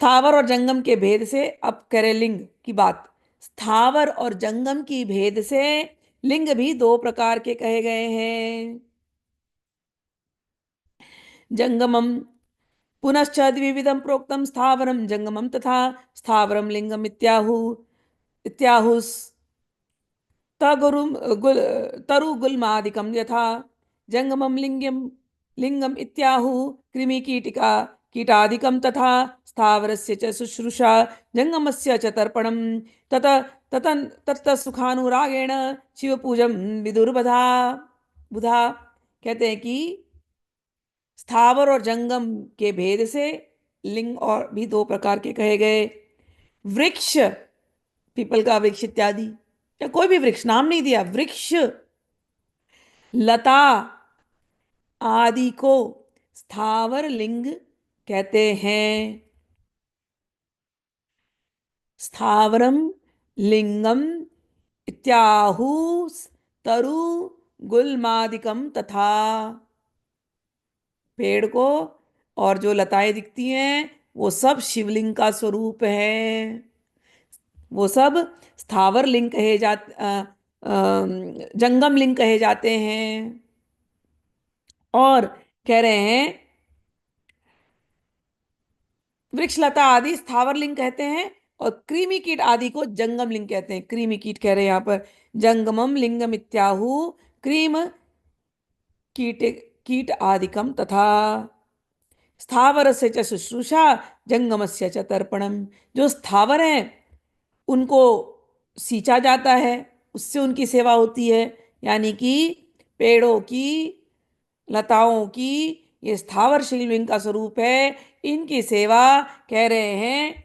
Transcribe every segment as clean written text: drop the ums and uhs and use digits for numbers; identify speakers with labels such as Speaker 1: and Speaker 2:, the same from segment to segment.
Speaker 1: स्थावर और जंगम के भेद से अब करें लिंग की बात। स्थावर और जंगम की भेद से लिंग भी दो प्रकार के कहे गए हैं। जंगमम पुनश्च द्विविधम प्रोक्तम स्थावरम जंगमम तथा स्थावरम लिंगम इत्याहु इत्याहुस तगुरुम गुल तरुगुल्मादिकम यथा जंगमम लिंगम लिंगम इत्याहु कृमिकीटिका कीटादिकम तथा स्थावरस्य च शुश्रूषा जंगमस्य च तर्पणम तत तत तत्त सुखानुरागेण शिवपूजम विदुर्बधा बुधा। कहते हैं कि स्थावर और जंगम के भेद से लिंग और भी दो प्रकार के कहे गए। वृक्ष, पीपल का वृक्ष इत्यादि, या कोई भी वृक्ष, नाम नहीं दिया, वृक्ष, लता आदि को स्थावर लिंग कहते हैं। स्थावरम लिंगम इत्याहु तरु गुल्मादिकम तथा, पेड़ को और जो लताएं दिखती हैं वो सब शिवलिंग का स्वरूप है। वो सब स्थावर लिंग कहे जाते, जंगम लिंग कहे जाते हैं। और कह रहे हैं वृक्ष लता आदि स्थावर लिंग कहते हैं और कृमि कीट आदि को जंगम लिंग कहते हैं। कृमि कीट कह रहे हैं यहाँ पर, जंगमम लिंगम इत्याहु क्रीम कीट कीट आदिकम तथा स्थावर से च शुश्रूषा जंगमस्य च तर्पणम। जो स्थावर हैं उनको सींचा जाता है, उससे उनकी सेवा होती है, यानी कि पेड़ों की, लताओं की, ये स्थावर शिवलिंग का स्वरूप है। इनकी सेवा कह रहे हैं,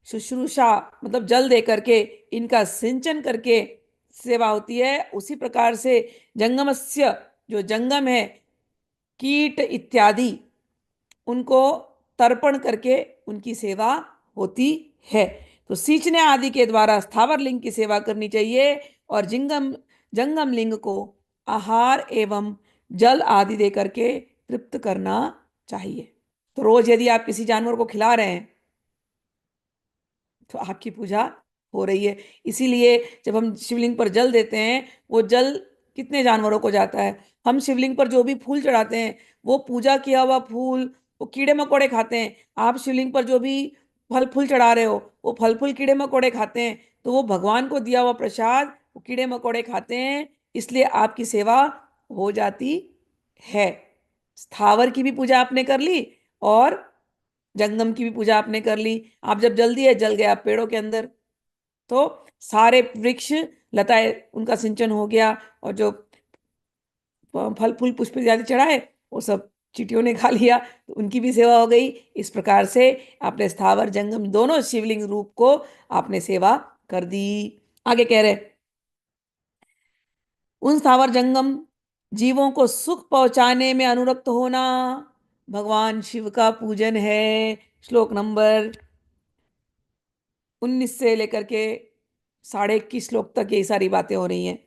Speaker 1: शुश्रूषा मतलब जल दे करके, इनका सिंचन करके सेवा होती है। उसी प्रकार से जंगमस्य, जो जंगम है, कीट इत्यादि, उनको तर्पण करके उनकी सेवा होती है। तो सींचने आदि के द्वारा स्थावर लिंग की सेवा करनी चाहिए और जिंगम जंगम लिंग को आहार एवं जल आदि दे करके तृप्त करना चाहिए। तो रोज यदि आप किसी जानवर को खिला रहे हैं तो आपकी पूजा हो रही है। इसीलिए जब हम शिवलिंग पर जल देते हैं, वो जल कितने जानवरों को जाता है। हम शिवलिंग पर जो भी फूल चढ़ाते हैं, वो पूजा किया हुआ फूल वो कीड़े मकोड़े खाते हैं। आप शिवलिंग पर जो भी फल फूल चढ़ा रहे हो, वो फल फूल कीड़े मकोड़े खाते हैं। तो वो भगवान को दिया हुआ प्रसाद वो कीड़े मकोड़े खाते हैं, इसलिए आपकी सेवा हो जाती है। स्थावर की भी पूजा आपने कर ली और जंगम की भी पूजा आपने कर ली। आप जब जल दिए, जल गया पेड़ों के अंदर, तो सारे वृक्ष लताएं उनका सिंचन हो गया और जो फल फूल पुष्प इत्यादि चढ़ाए वो सब चींटियों ने खा लिया, तो उनकी भी सेवा हो गई। इस प्रकार से आपने स्थावर जंगम दोनों शिवलिंग रूप को आपने सेवा कर दी। आगे कह रहे, उन स्थावर जंगम जीवों को सुख पहुंचाने में अनुरक्त होना भगवान शिव का पूजन है। श्लोक नंबर 19 से लेकर के 21.5 श्लोक तक ये सारी बातें हो रही हैं।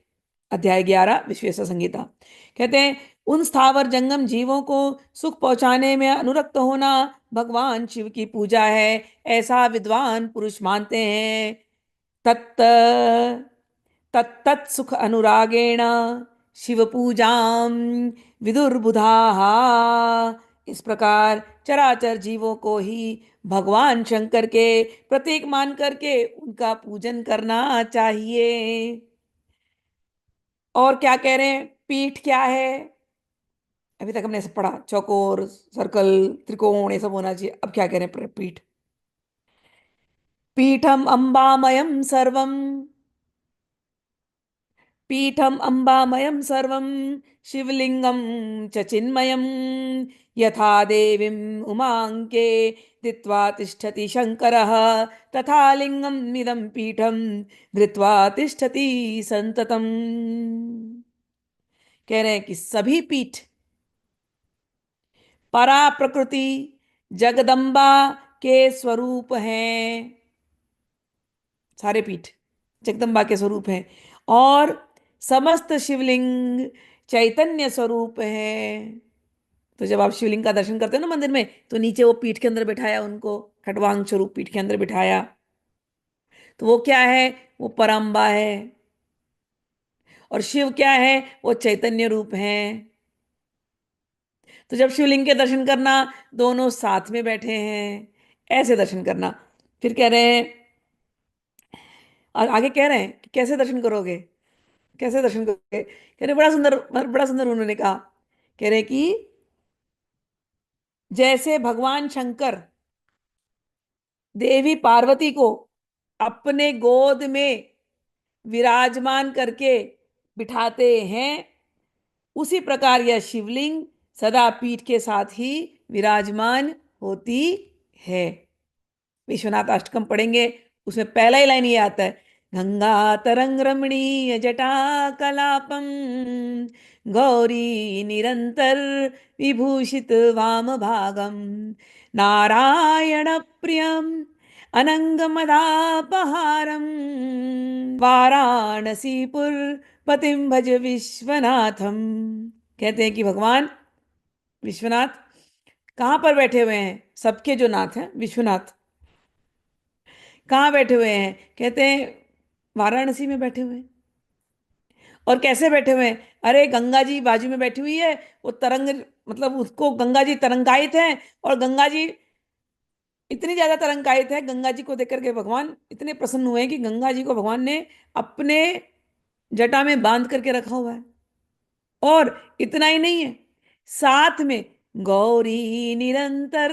Speaker 1: अध्याय 11 विश्वेश्वर संहिता। कहते हैं उन स्थावर जंगम जीवों को सुख पहुंचाने में अनुरक्त होना भगवान शिव की पूजा है, ऐसा विद्वान पुरुष मानते हैं। तत्त तत्त सुख अनुरागेण शिव पूजाम विदुर्बुधाः। इस प्रकार चराचर जीवों को ही भगवान शंकर के प्रतीक मान करके उनका पूजन करना चाहिए। और क्या कह रहे हैं, पीठ क्या है। अभी तक हमने सब पढ़ा, चौकोर, सर्कल, त्रिकोण, ये सब होना चाहिए। अब क्या कह रहे हैं, पीठ। पीठम अंबामयम सर्वम, पीठम अंबामयम सर्वम शिवलिंगम च चिन्मयम यथा देवीम उमांके धृत्वा तिष्ठति शंकरः तथा लिंगम इदं पीठम धृत्वा तिष्ठति संततम। कह रहे हैं कि सभी पीठ परा प्रकृति जगदम्बा के स्वरूप हैं। सारे पीठ जगदम्बा के स्वरूप हैं और समस्त शिवलिंग चैतन्य स्वरूप है। तो जब आप शिवलिंग का दर्शन करते हो ना मंदिर में, तो नीचे वो पीठ के अंदर बिठाया उनको, खटवांग स्वरूप पीठ के अंदर बिठाया। तो वो क्या है? वो परम्बा है। और शिव क्या है? वो चैतन्य रूप है। तो जब शिवलिंग के दर्शन करना, दोनों साथ में बैठे हैं, ऐसे दर्शन करना। फिर कह रहे हैं, और आगे कह रहे हैं कि कैसे दर्शन करोगे, कैसे दर्शन करोगे? कह रहे बड़ा सुंदर, बड़ा सुंदर उन्होंने कहा। कह रहे कि जैसे भगवान शंकर देवी पार्वती को अपने गोद में विराजमान करके बिठाते हैं, उसी प्रकार यह शिवलिंग सदा पीठ के साथ ही विराजमान होती है। विश्वनाथ अष्टकम पढ़ेंगे, उसमें पहला ही लाइन ये आता है, गंगा तरंग रमणीय जटा कलापम गौरी निरंतर विभूषित वाम भागम नारायण प्रियम अनंग मदापहारम वाराणसीपुर पतिम भज विश्वनाथम। कहते हैं कि भगवान विश्वनाथ कहाँ पर बैठे हुए हैं? सबके जो नाथ हैं विश्वनाथ, कहाँ बैठे हुए हैं? कहते हैं वाराणसी में बैठे हुए हैं। और कैसे बैठे हुए हैं? अरे गंगा जी बाजू में बैठी हुई है, वो तरंग, मतलब उसको गंगा जी तरंगायित हैं, और गंगा जी इतनी ज्यादा तरंगायित है, गंगा जी को देख करके भगवान इतने प्रसन्न हुए हैं कि गंगा जी को भगवान ने अपने जटा में बांध करके रखा हुआ है। और इतना ही नहीं है, साथ में गौरी निरंतर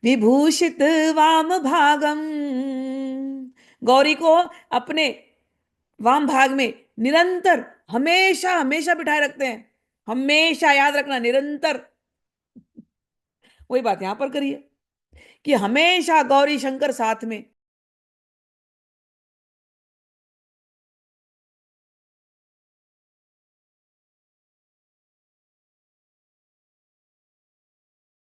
Speaker 1: विभूषित वाम भागम, गौरी को अपने वाम भाग में निरंतर, हमेशा हमेशा बिठाए रखते हैं। हमेशा याद रखना, निरंतर। वही बात यहां पर करिए कि हमेशा गौरी शंकर साथ में।